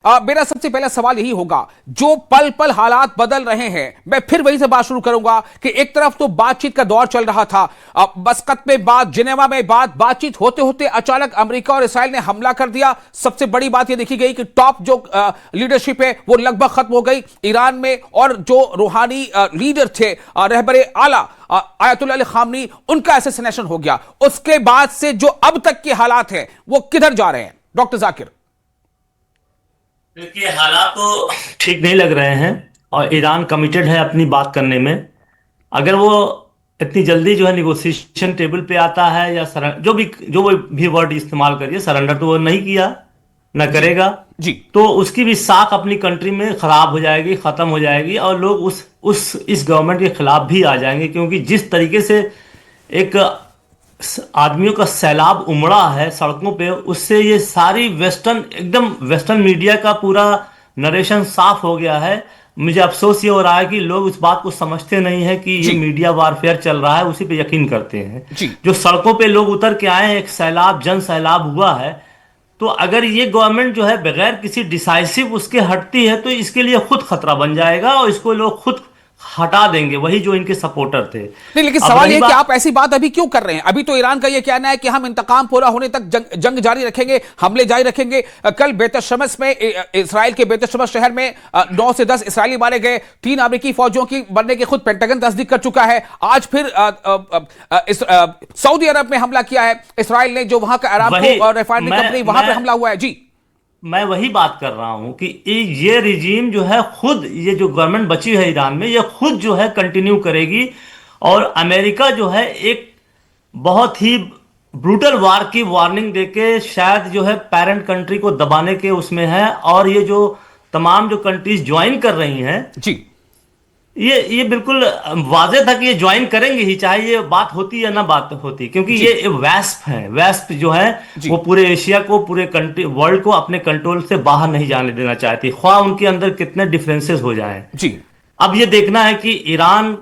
मेरा सबसे पहला सवाल यही होगा, जो पल पल हालात बदल रहे हैं, मैं फिर वहीं से बात शुरू करूंगा कि एक तरफ तो बातचीत का दौर चल रहा था, मस्कत में बात, जिनेवा में बातचीत होते होते अचानक अमेरिका और इसराइल ने हमला कर दिया। सबसे बड़ी बात यह देखी गई कि टॉप जो लीडरशिप है वो लगभग खत्म हो गई ईरान में, और जो रूहानी लीडर थे, रहबरे आला आयतुल्लाह अली खामनी, उनका असैसिनेशन हो गया। उसके बाद से जो अब तक के हालात हैं वो किधर जा रहे हैं डॉक्टर जाकिर? देखिए, हालात तो ठीक नहीं लग रहे हैं और ईरान कमिटेड है अपनी बात करने में। अगर वो इतनी जल्दी जो है निगोशिएशन टेबल पे आता है या जो भी वर्ड इस्तेमाल करिए, सरेंडर तो वो नहीं किया, ना करेगा जी, तो उसकी भी साख अपनी कंट्री में खराब हो जाएगी, खत्म हो जाएगी और लोग इस गवर्नमेंट के खिलाफ भी आ जाएंगे। क्योंकि जिस तरीके से एक आदमियों का सैलाब उमड़ा है सड़कों पे, उससे ये सारी एकदम वेस्टर्न मीडिया का पूरा नरेशन साफ हो गया है। मुझे अफसोस ये हो रहा है कि लोग इस बात को समझते नहीं है कि ये मीडिया वारफेयर चल रहा है, उसी पे यकीन करते हैं। जो सड़कों पे लोग उतर के आए हैं, एक जन सैलाब हुआ है, तो अगर ये गवर्नमेंट जो है बगैर किसी डिसाइसिव उसके हटती है तो इसके लिए खुद खतरा बन जाएगा और इसको लोग खुद हटा देंगे, वही जो इनके सपोर्टर थे। नहीं, लेकिन सवाल यह कि आप ऐसी बात अभी क्यों कर रहे हैं? अभी तो ईरान का यह कहना है कि हम इंतकाम पूरा होने तक जंग जारी रखेंगे, हमले जारी रखेंगे। कल बेतशमस में, इसराइल के बेतशमस शहर में 9 से 10 इसराइली मारे गए, 3 अमेरिकी फौजियों की मरने की खुद पेंटागन तस्दीक कर चुका है। आज फिर सऊदी अरब में हमला किया है इसराइल ने, जो वहां का अरामको और रिफाइनरी कंपनी, वहां पर हमला हुआ है। जी, मैं वही बात कर रहा हूं कि ये रिजीम जो है खुद, ये जो गवर्नमेंट बची है ईरान में, ये खुद जो है कंटिन्यू करेगी। और अमेरिका जो है एक बहुत ही ब्रूटल वार की वार्निंग देके शायद जो है पेरेंट कंट्री को दबाने के उसमें है। और ये जो तमाम जो कंट्रीज ज्वाइन कर रही हैं जी, ये बिल्कुल वाज़ेह था कि ये ज्वाइन करेंगे ही, चाहे ये बात होती या ना बात होती। क्योंकि ये वैस्प है, वैस्प जो है वो पूरे एशिया को, पूरे कंट्री वर्ल्ड को अपने कंट्रोल से बाहर नहीं जाने देना चाहती, ख्वाह उनके अंदर कितने डिफरेंसेस हो जाएं। जी, अब ये देखना है कि ईरान,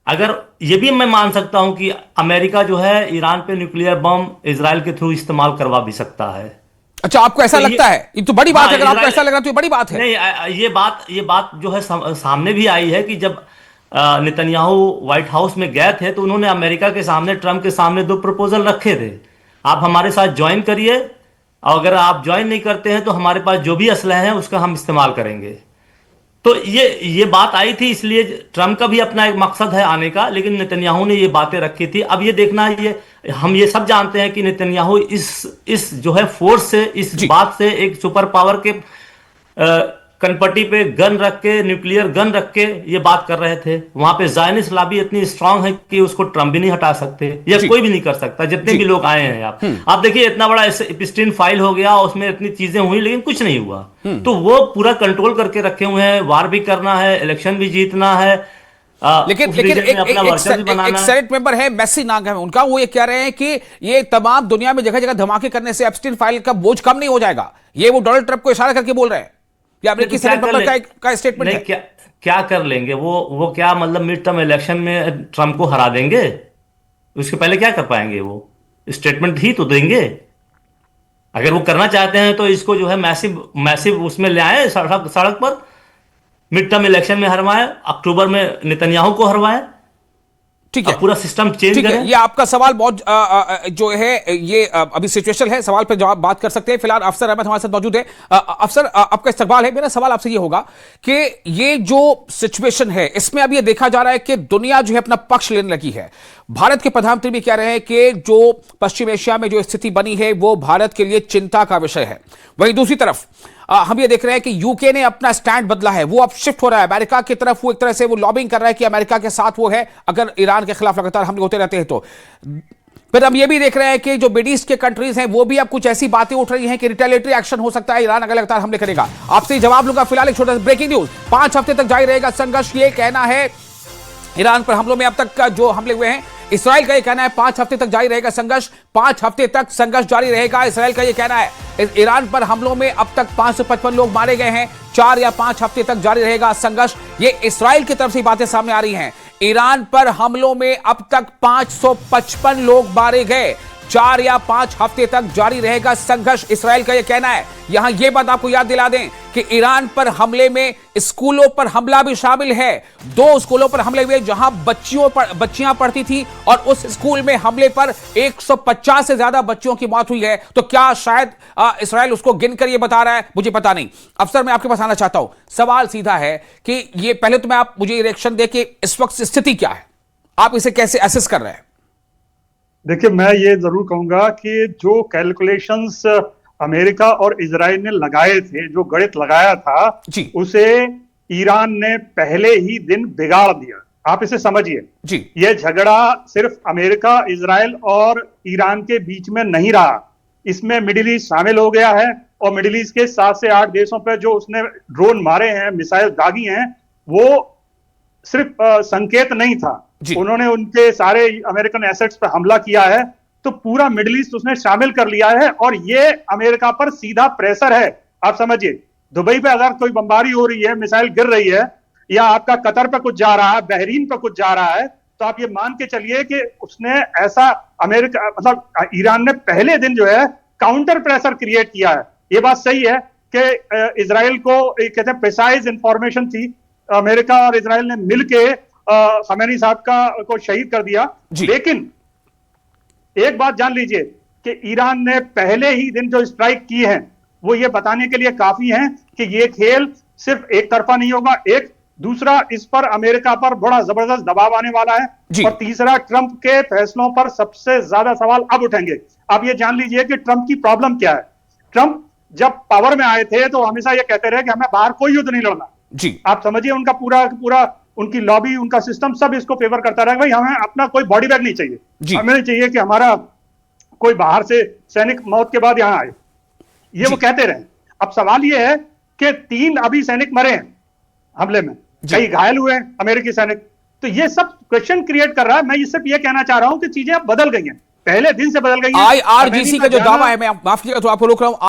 अगर ये भी मैं मान सकता हूं कि अमेरिका जो है ईरान पे न्यूक्लियर बम इजराइल के थ्रू इस्तेमाल करवा भी सकता है। अच्छा, आपको ऐसा लगता है? ये तो बड़ी बात है। अगर आपको ऐसा लग रहा है तो ये बड़ी बात है। नहीं, ये बात जो है सामने भी आई है कि जब नेतन्याहू व्हाइट हाउस में गए थे तो उन्होंने अमेरिका के सामने, ट्रंप के सामने 2 प्रपोजल रखे थे। आप हमारे साथ ज्वाइन करिए, और अगर आप ज्वाइन नहीं करते हैं तो हमारे पास जो भी असलहे हैं उसका हम इस्तेमाल करेंगे। तो ये बात आई थी, इसलिए ट्रंप का भी अपना एक मकसद है आने का, लेकिन नेतन्याहू ने ये बातें रखी थी। अब ये देखना है, हम ये सब जानते हैं कि नेतन्याहू इस जो है फोर्स से, इस बात से, एक सुपर पावर के कनपट्टी पे गन रख के, न्यूक्लियर गन रख के ये बात कर रहे थे। वहां पे ज़ायनिस्ट लॉबी इतनी स्ट्रांग है कि उसको ट्रंप भी नहीं हटा सकते, या कोई भी नहीं कर सकता, जितने भी लोग आए हैं। आप देखिए, इतना बड़ा एपिस्टीन फाइल हो गया, उसमें इतनी चीजें हुई लेकिन कुछ नहीं हुआ। तो वो पूरा कंट्रोल करके रखे हुए हैं, वार भी करना है, इलेक्शन भी जीतना है, लेकिन एक सेनेट मेंबर है, मैसी नाम है उनका, वो ये कह रहे हैं कि ये तमाम दुनिया में जगह जगह धमाके करने से एप्स्टीन फाइल का बोझ कम नहीं हो जाएगा। ये वो डोनाल्ड ट्रंप को इशारा करके बोल रहे हैं, या अमेरिकी सेनेट मेंबर का स्टेटमेंट है। क्या कर लेंगे वो क्या मतलब मिड टर्म इलेक्शन में ट्रंप को हरा देंगे? उसके पहले क्या कर पाएंगे? वो स्टेटमेंट ही तो देंगे। अगर वो करना चाहते हैं तो इसको जो है मैसिव उसमें ले आए, सड़क पर मिड टर्म इलेक्शन में हरवाएं, अक्टूबर में नेतन्याहू को हरवाएं, ठीक है, पूरा सिस्टम चेंज करें। ये आपका सवाल बहुत जो है, ये अभी सिचुएशन है, सवाल पे जवाब बात कर सकते हैं। फिलहाल अफसर अहमद हमारे साथ मौजूद है। अफसर, आपका इस्तकबाल है। मेरा सवाल आपसे ये होगा कि ये जो सिचुएशन है, इसमें अब ये देखा जा रहा है कि दुनिया जो है अपना पक्ष लेने लगी है। भारत के प्रधानमंत्री भी कह रहे हैं कि जो पश्चिम एशिया में जो स्थिति बनी है वो भारत के लिए चिंता का विषय है। वहीं दूसरी तरफ हम ये देख रहे हैं कि यूके ने अपना स्टैंड बदला है, वो अब शिफ्ट हो रहा है अमेरिका की तरफ। वो एक तरह से वो लॉबिंग कर रहा है कि अमेरिका के साथ वो है अगर ईरान के खिलाफ लगातार हमले होते रहते हैं तो। फिर हम ये भी देख रहे हैं कि जो मिड ईस्ट के कंट्रीज हैं वो भी अब कुछ ऐसी बातें उठ रही हैं कि रिटेलिएटरी एक्शन हो सकता है, ईरान अगर लगातार हमले करेगा। आपसे जवाब लूंगा। फिलहाल एक छोटा सा ब्रेकिंग न्यूज, 5 हफ्ते तक जारी रहेगा संघर्ष, ये कहना है ईरान पर हमलों में अब तक का जो हमले हुए हैं। इसराइल का यह कहना है 5 हफ्ते तक जारी रहेगा संघर्ष, 5 हफ्ते तक संघर्ष जारी रहेगा। इसराइल का यह कहना है ईरान पर हमलों में अब तक 555 लोग मारे गए हैं, 4 या 5 हफ्ते तक जारी रहेगा संघर्ष। ये इसराइल की तरफ से बातें सामने आ रही हैं। ईरान पर हमलों में अब तक 555 लोग मारे गए, 4 या 5 हफ्ते तक जारी रहेगा संघर्ष, इसराइल का यह कहना है। यहां यह बात आपको याद दिला दें कि ईरान पर हमले में स्कूलों पर हमला भी शामिल है। 2 स्कूलों पर हमले हुए जहां बच्चियां पढ़ती थी, और उस स्कूल में हमले पर 150 से ज्यादा बच्चियों की मौत हुई है। तो क्या शायद इसराइल उसको गिनकर यह बता रहा है, मुझे पता नहीं। अफसर, मैं आपके पास आना चाहता हूं। सवाल सीधा है कि ये पहले तो मैं आप मुझे रिएक्शन दे कि इस वक्त स्थिति क्या है, आप इसे कैसे एसेस कर रहे हैं? देखिए, मैं ये जरूर कहूंगा कि जो कैलकुलेशंस अमेरिका और इजराइल ने लगाए थे, जो गणित लगाया था, उसे ईरान ने पहले ही दिन बिगाड़ दिया। आप इसे समझिए जी। ये झगड़ा सिर्फ अमेरिका, इजराइल और ईरान के बीच में नहीं रहा, इसमें मिडिल ईस्ट शामिल हो गया है। और मिडिल ईस्ट के 7 से 8 देशों पर जो उसने ड्रोन मारे हैं, मिसाइल दागी हैं, वो सिर्फ संकेत नहीं था। उन्होंने उनके सारे अमेरिकन एसेट्स पर हमला किया है, तो पूरा मिडिल ईस्ट उसने शामिल कर लिया है। और ये अमेरिका पर सीधा प्रेशर है। आप समझिए, दुबई पे अगर कोई बमबारी हो रही है, मिसाइल गिर रही है, या आपका कतर पे कुछ जा रहा है, बहरीन पे कुछ जा रहा है, तो आप ये मान के चलिए कि उसने ऐसा अमेरिका मतलब ईरान ने पहले दिन जो है काउंटर प्रेशर क्रिएट किया है। ये बात सही है कि इजराइल को कहते हैं प्रिसाइज इंफॉर्मेशन थी। अमेरिका और इजराइल ने मिलके खमेनी साहब को शहीद कर दिया। लेकिन एक बात जान लीजिए कि ईरान ने पहले ही दिन जो स्ट्राइक की है, वो ये बताने के लिए काफी है कि ये खेल सिर्फ एक तरफा नहीं होगा। एक दूसरा, इस पर अमेरिका पर बड़ा जबरदस्त दबाव आने वाला है। और तीसरा, ट्रंप के फैसलों पर सबसे ज्यादा सवाल अब उठेंगे। आप ये जान लीजिए कि ट्रंप की प्रॉब्लम क्या है। ट्रंप जब पावर में आए थे तो हमेशा ये कहते रहे कि हमें बाहर कोई युद्ध नहीं लड़ना जी। आप समझिए, उनका पूरा उनकी लॉबी, उनका सिस्टम सब इसको फेवर करता रहा, भाई हमें अपना कोई बॉडी बैग नहीं चाहिए, हमें नहीं चाहिए कि हमारा कोई बाहर से सैनिक मौत के बाद यहां आए, ये वो कहते रहे। अब सवाल ये है कि 3 अभी सैनिक मरे हैं हमले में, कई घायल हुए हैं अमेरिकी सैनिक। तो ये सब क्वेश्चन क्रिएट कर रहा है। मैं ये सिर्फ ये कहना चाह रहा हूं कि चीजें अब बदल गई हैं, पहले दिन से बदल गई है। IRGC का जो दावा है, मैं माफ कीजिएगा तो आपको रोक रहा हूं।